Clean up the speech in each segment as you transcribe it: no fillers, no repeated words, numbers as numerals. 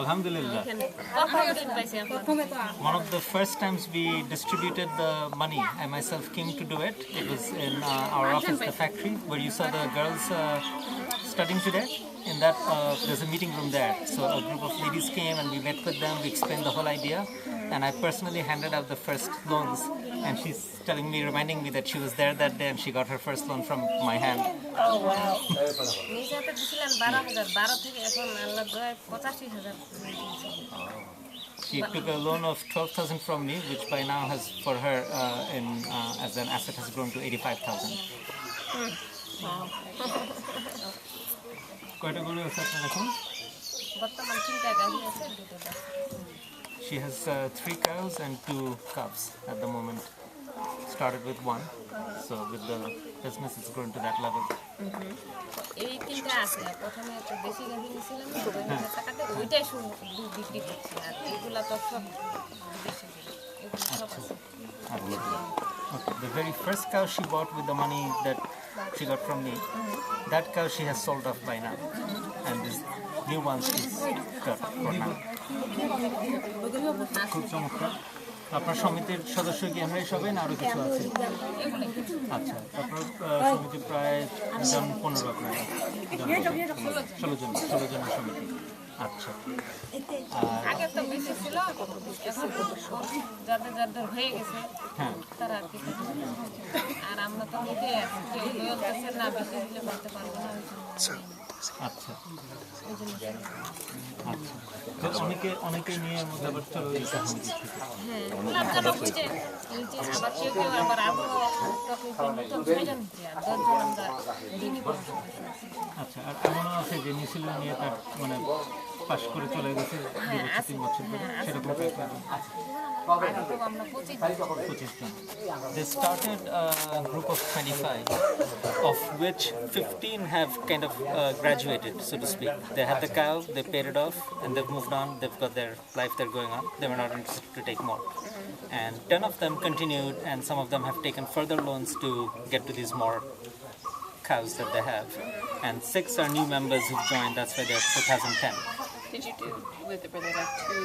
Alhamdulillah. One of the first times we distributed the money, I myself came to do it. It was in our office, the factory, where you saw the girls studying today. In that, there's a meeting room there. So a group of ladies came and we met with them. We explained the whole idea. And I personally handed out the first loans. And she's telling me, reminding me that she was there that day and she got her first loan from my hand. Oh, wow. She took a loan of 12,000 from me, which by now has, for her, as an asset, has grown to 85,000. She has 3 cows and 2 calves at the moment. Started with 1, so with the business it's grown to that level. Okay. The very first cow she bought with the money that she got from me, that cow she has sold off by now, and this new one is cut for now. খুব চমৎকার। আপনার সমিতির সদস্য কি আমরা সবাই না আরো কিছু আছে? আচ্ছা, আপনার সমিতি প্রায় 15 আপনারা 16 জনের সমিতি। আচ্ছা, আগে তো বেশি ছিল, এখন যাদের যাদের হয়ে গেছে তারা আর কি, আর আমরা তো নিতে কেউ বলতেছে না বেশি দিলে করতে পারবো না। আচ্ছা আচ্ছা, তো অনেকে নিয়ে মধ্যে আবার চলে গেছে। আবার কেউ কেউ আবার আচ্ছা, আর এমনও আছে যে নিছিল নিয়ে তার মানে পাশ করে চলে গেছে 2-3 বছর ধরে, সেরকম They started a group of 25, of which 15 have kind of graduated, so to speak. They had the cow, they paid it off, and they've moved on. They've got their life they're going on. They were not interested to take more. And 10 of them continued, and some of them have taken further loans to get to these more cows that they have. And 6 are new members who've joined. That's why they're 2010. Did you do, were there like 2,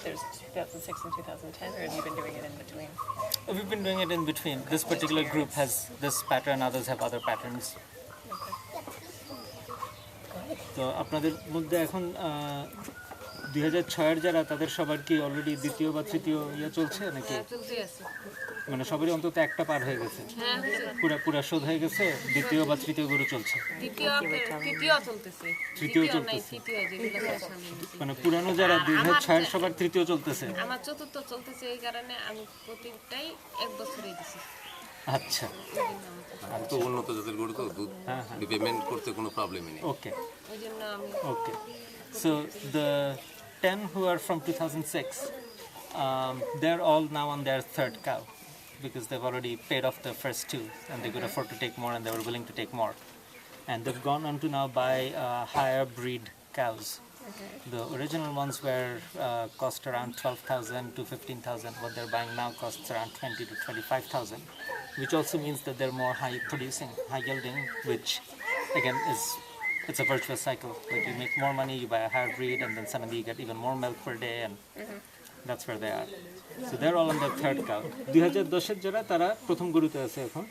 there's 2006 and 2010, or have you been doing it in between? We've been doing it in between. This particular group has this pattern, others have other patterns. তো আপনাদের মধ্যে এখন 2006 যারা তাদের সবার কি already দ্বিতীয় বা তৃতীয় চলছে নাকি? মানে সবারই অন্তত একটা পার হয়ে গেছে, পুরা শোধ হয়ে গেছে, দ্বিতীয় বা তৃতীয় গরু চলছে, তৃতীয় চলতেছে। মানে পুরানো যারা 2006 সবার তৃতীয় চলতেছে, আমার চতুর্থ চলতেছে, এই কারণে আমি প্রতিটাই 1 বছরই দিছি। আচ্ছা, আর তো উন্নত জাতের গরু তো দুধ পেমেন্ট করতে কোনো প্রবলেমই নেই। ওকে ওইজন্য আমি ওকে। So the 10 who are from 2006, they're all now on their 3rd cow because they've already paid off the first 2 and they could afford to take more and they were willing to take more. And they've gone on to now buy higher breed cows. The original ones were cost around 12,000 to 15,000. What they're buying now costs around 20 to 25,000, which also means that they're more high producing, high yielding, which again it's a virtuous cycle. Like you make more money, you buy a higher breed, and then suddenly you get even more milk per day, and that's where they are. So they're all on their 3rd cow. 2010 এর যারা তারা প্রথম গরুতে আছে এখন।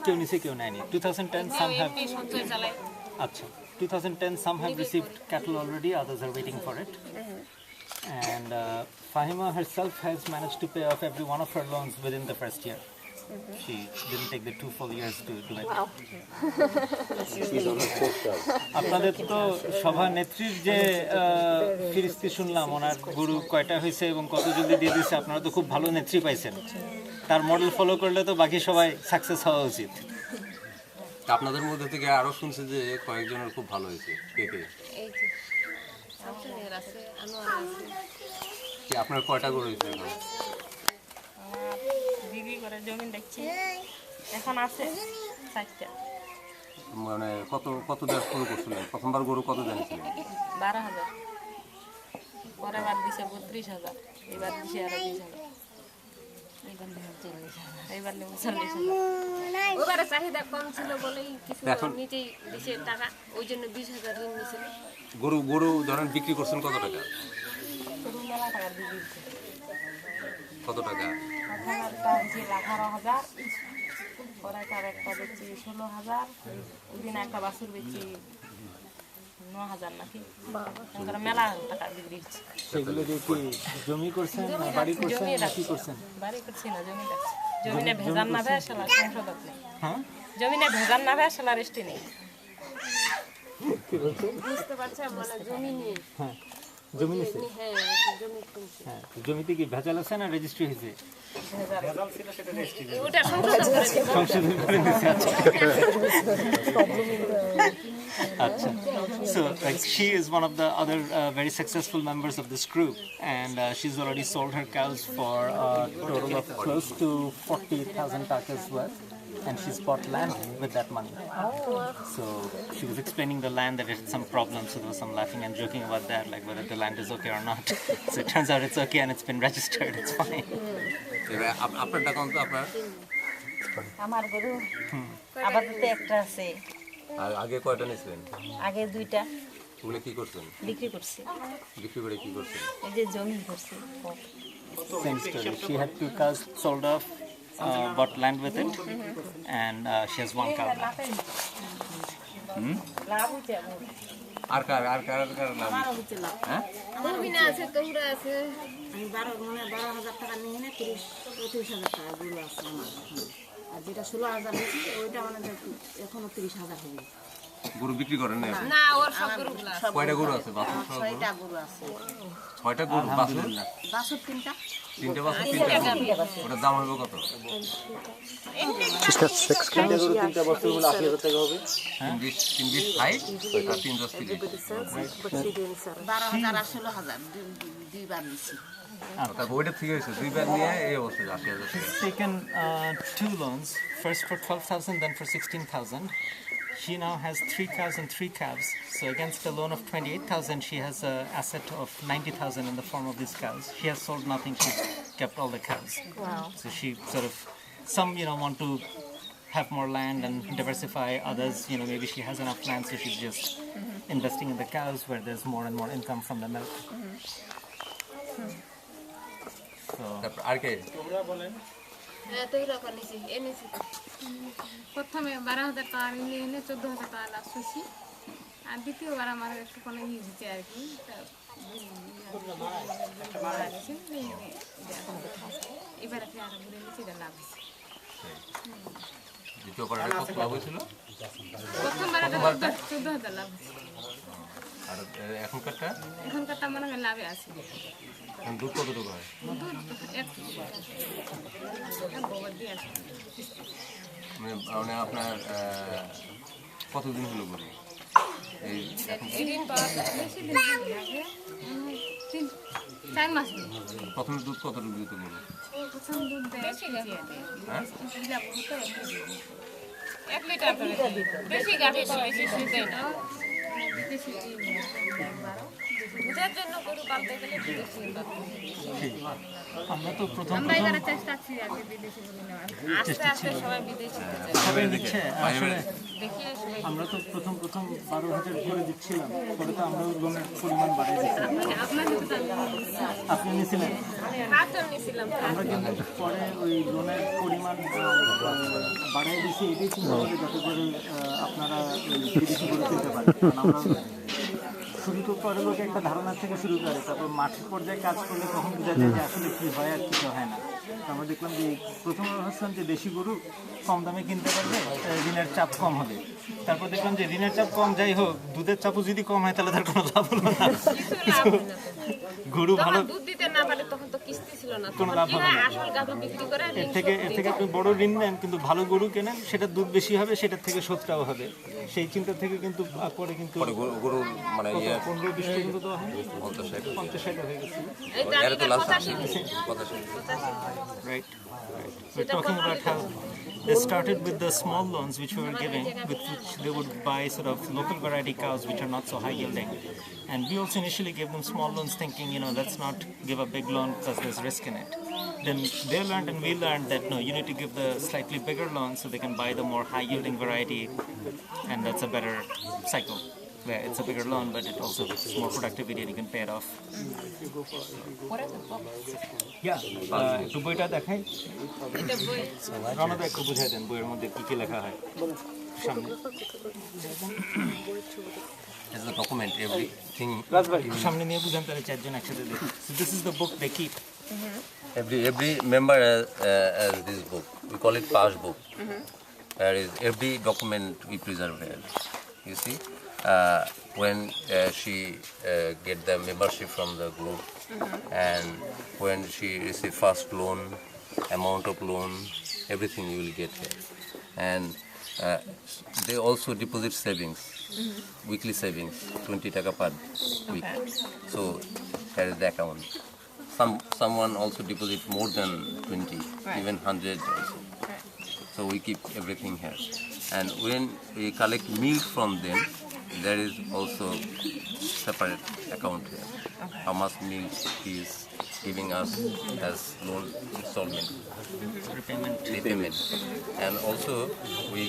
কেউ নিছে কেউ নেয়নি। 2010 some have, আচ্ছা, 2010 some have received cattle already, others are waiting for it. And Fahima herself has managed to pay off every one of her loans within the first year. She didn't take the 2 full years to do it. আপনাদের তো সভা নেত্রীর যে ফিরিস্তি শুনলাম, ওনার গরু কয়টা হয়েছে এবং কত জলদি দিয়ে দিচ্ছে, আপনারা তো খুব ভালো নেত্রী পাইছেন। তার মডেল ফলো করলে তো বাকি সবাই সাকসেস হওয়া উচিত। আপনাদের মধ্যে থেকে আরো শুনছে যে কয়েকজনের খুব ভালো হয়েছে, কে কে? আপনার কয়টা গরু হয়েছে এখন? বিক্রি করে জমি দেখছি, এখন আছে 4টা। মানে কত দেওয়া শুরু করছিলেন? প্রথমবার গরু কত জানিয়েছিলেন? 12,000, পরে বার দিছে 32,000, এবার দিছে আরো 20,000। এইবার নেব 40,000 ওবারে চাহিদা কম ছিল বলেই কিছু নিচেই দিছে টাকা ওই জন্য 20,000 ঋণ নিছিল গরু ধরেন বিক্রি করছেন কত টাকা গরু মেলা টাকা বিক্রি করছে কত টাকা হাজারটা যে 18,000 পরে তার একটা বেচি 16,000 ওই দিন একটা বাছুর বেচি 9,000 নাকি বাবা মেলা টাকা বিক্রি হচ্ছে সেগুলো দিয়ে কি জমি করছেন না বাড়ি করছেন না কি করছেন বাড়ি করছি না জমি রাখছি জমিনে ভেজান না দেয় শালা সংশোধক নেই হ্যাঁ জমিনে ভেজান না দেয় শালা রেস্টি নেই কি বলছেন বুঝতে পারছেন মানে জমি নিয়ে হ্যাঁ জমি নিছে হ্যাঁ জমি কিনছি হ্যাঁ জমিতে কি ভেজাল আছে না রেজিস্ট্রি হয়েছে ওটা সংশোধন করে দিই সংশোধন করে দিয়েছে আচ্ছা so like she is one of the other very successful members of this group and she's already sold her cows for a total of close to 40,000 takas worth and she's bought land with that money. So she was explaining the land that it had some problems, so there was some laughing and joking about that, like whether the land is okay or not. So it turns out it's okay and it's been registered, it's fine. আপনার টাকা তো আপনার আমার গরু আপাতত একটা আছে আগে কয়টা নিয়েছিলেন আগে দুইটা ওগুলো কি করছেন বিক্রি করছি বিক্রি করে কি করছেন এই যে জমি করছি Same story. She had 2 cows sold off, bought land with it, and she has 1 cow now. লাভ হচ্ছে আর কার নাম হ্যাঁ গরবিনা আছে কৌরা আছে আমি 12,000 টাকা নিয়ে না 30,000 টাকা গরু আছে আমার আর যেটা 16,000 হয়েছে ওইটা মানে এখনো 30,000 হবে গরু বিক্রি করেন না না ওর সব গরুগুলা কয়টা গরু আছে বাছুর সহ 6টা গরু আছে 6টা গরু বাছুর বাছুর 3টা 3টে বাছুর 3টা গরু ওটার দাম হবে কত তিনটা গরু 3টা বছর হলে 80,000 টাকা হবে 3 খাই আর 3 10 30 12,000 আর 16,000 দুইবার নিছি তারপর ওইটা ঠিক হয়েছে দুইবার নিয়ে এই অবস্থা 80,000 টাকা She's taken 2 loans, first for 12,000, then for 16,000. She now has 3 cows and 3 calves. So against a loan of 28,000, she has an asset of 90,000 in the form of these cows. She has sold nothing; she's kept all the cows. Wow. So she sort of, some want to have more land and diversify. Others, maybe she has enough land, so she's just investing in the cows where there's more and more income from the milk. So তারপর আর কে হ্যাঁ তৈরা করেছি এনেছি প্রথমে 12,000 টাকা নিয়ে এনে 14,000 টাকা লাভ করছি আর দ্বিতীয়বার আমার একটু কোনো ইয়ে হচ্ছে আর কি এবার কি আর ঘুরে নিচে লাভ হয়েছে দ্বিতীয়বার কত লাভ হয়েছিল প্রথমবার 14,000 লাভ হয়েছে আর এখনকারটা এখনকারটা মনে হয় লাভে আছে এখন দুধ কতটুকু হয় মানে আপনার কতদিন হলো গরু এই এখন প্রথমে দুধ কতটুকু দিতে গরু হ্যাঁ 1 লিটার বেশি গাভী বেশি শুইতে না দুধের জন্য গরু পালতে গেলে বিদেশি আমরা তো প্রথম চেষ্টা আছি আর কি বিদেশি গরু নেওয়ার আস্তে আস্তে সবাই বিদেশি সবাই নিচ্ছে আসলে দেখিয়ে আমরা তো প্রথম 12,000 করে দিচ্ছিলাম পরে তো আমরা লোনের পরিমাণ বাড়িয়ে দিচ্ছিলাম আপনি নিয়েছিলেন নিয়েছিলাম আমরা কিন্তু পরে ওই লোনের পরিমাণ বাড়িয়ে দিচ্ছি এটাই চিন্তা করি যাতে করে আপনারা বিদেশি করে দিতে পারেন কারণ আমরা শুরু তো পরে লোকে একটা ধারণা থেকে শুরু করে তারপর মাঠের পর্যায়ে কাজ করলে তখন বোঝা যায় যে আসলে কী হয় আর কিছু হয় না আমরা দেখলাম যে প্রথমে ভাবছিলাম যে দেশি গরু কম দামে কিনতে পারবে ঋণের চাপ কম হবে তারপর দেখলাম যে ঋণের চাপ কম যাই হোক দুধের চাপও যদি কম হয় তাহলে তার কোনো লাভ হলো না গরু ভালো দুধ দিতে না পারে তখন তো কিস্তি ছিল না কোনো লাভ হবে না আসল গাভী বিক্রি করে এর থেকে আপনি বড় ঋণ নেন কিন্তু ভালো গরু কেনেন সেটা দুধ বেশি হবে সেটার থেকে শোধটাও হবে সেই চিন্তা থেকে কিন্তু পরে কিন্তু গরু মানে 15-20 পর্যন্ত দেওয়া হয় 50-60 হয়ে গেছে right we're talking about how they started with the small loans which we were giving with which they would buy sort of local variety cows which are not so high yielding and we also initially gave them small loans thinking let's not give a big loan because there's risk in it then they learned and we learned that no, you need to give the slightly bigger loan so they can buy the more high yielding variety, and that's a better cycle. Where it's a bigger loan, but it also gives more productivity and you can pay it off. What are the books? Yeah, একটু বইটা দেখাই। এটা বই রণদা একটু বুঝাই দেন বইয়ের মধ্যে কি কি লেখা হয় সামনে। As a document, everything. সামনে নিয়ে বুঝান তাহলে চারজন একসাথে দেখি। So this is the book they keep. Every member has this book. We call it pass book. There is every document we preserve here. You see, when she get the membership from the group, and when she receive first loan, amount of loan, everything you will get here. And they also deposit savings, weekly savings, 20 taka per week. So here is the account. Someone also deposit more than 20, even 100 also. So we keep everything here. And when we collect milk from them, there is also separate account here. How much milk he is giving us as loan installment, repayment. And also we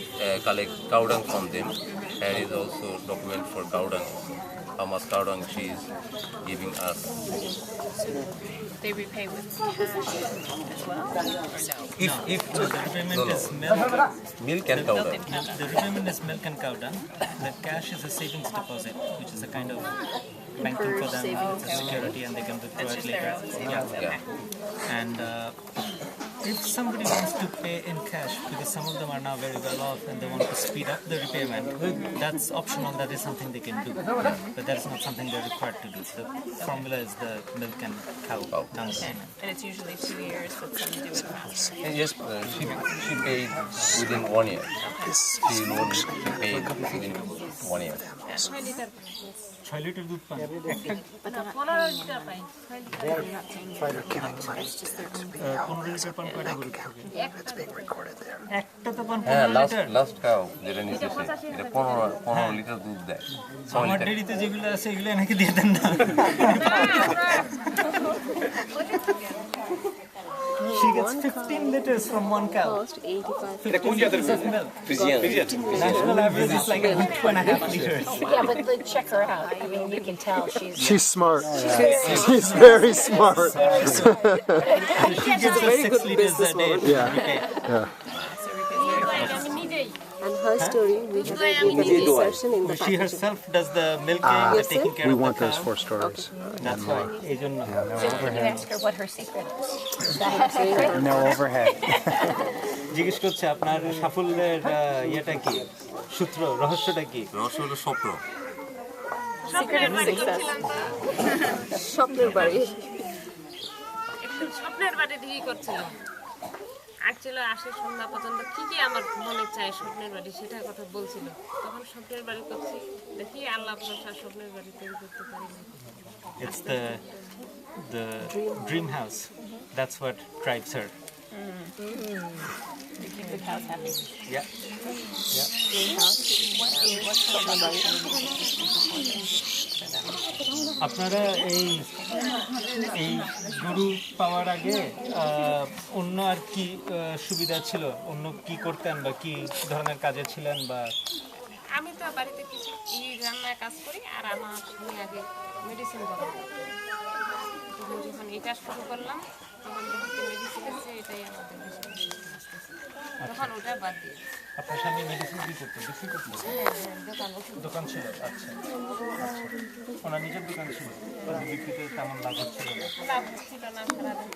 collect cow dung from them. There is also document for cow dung. How much cow dung she is giving us. They repay with cash as well, or no? If The repayment is milk. milk and cow dung. The repayment is milk and cow dung. The cash is a savings deposit, which is a kind of banking for them. It's a security, and they can withdraw That's it just their later. own savings. Yeah. Okay. And if somebody wants to pay in cash, because some of them are now very well off and they want to speed up the repayment, that's optional. That is something they can do, but that is not something they're required to do. The formula is the milk and cow dung payment. And it's usually 2 years, but some do it faster. Yes, she paid within 1 year. She paid within 1 year. 6 litre 6 litre দুধ পান একটা 15 litre পাই 6 litre 15 litre পান কয়টা গরু থেকে একটা তো পান হ্যাঁ 15 লিটার লাস্ট কাউ যেটা নিতেছে এটা 15 লিটার দুধ দেয় 6 আমার লিটার ডেরিতে যেগুলো আছে এগুলো নাকি দিয়ে দেন না She gets 15 liters from one cow. 15 liters of milk. National average is like 2.5 liters. Yeah, but like, check her out. I mean, you can tell She's smart. She's very smart. She gives us 6 liters a day. Yeah. Yeah. আমি নিজেই And her story, we have a Google session in the She herself does the milking, the taking care We of want the those cow. 4 stories. That's why. এই জন্য Can you ask her what her secret is? No overhead. জিজ্ঞেস করছে আপনার সাফল্যের ইয়েটা কি সূত্র রহস্যটা কি রহস্য হলো স্বপ্ন স্বপ্নের বাড়ি করছিলাম স্বপ্নের বাড়ি একটু স্বপ্নের বাড়ি দিয়ে করছিলাম অ্যাকচুয়ালি আসে সন্ধ্যা পর্যন্ত কি কি আমার মনে চায় স্বপ্নের বাড়ি সেটার কথা বলছিল তখন স্বপ্নের বাড়ি করছি দেখি আল্লাহ ভরসা স্বপ্নের বাড়ি তৈরি করতে পারি It's the dream house. That's what drives her. To keep the cows happy. Yeah. আপনারা এই গরু পাওয়ার আগে অন্য আর কি সুবিধা ছিল অন্য কি করতেন বা কি ধরনের কাজে ছিলেন বা আমি তো বাড়িতে কিছু রান্নার কাজ করি আর আমার স্বামী আগে মেডিসিন বানান তখন যখন এটা শুরু করলাম তখন দেখি মেডিসিন আছে এটাই আমাদের বেশি তখন ওটা বাদ দিয়ে আপনার স্বামী মেডিসিন কি করতেন বিক্রি করতেন দোকান ছিল আচ্ছা ওনার নিজের দোকান ছিল বিক্রিতে তেমন লাভ হচ্ছিল না লাভ ছিল না সারাদিন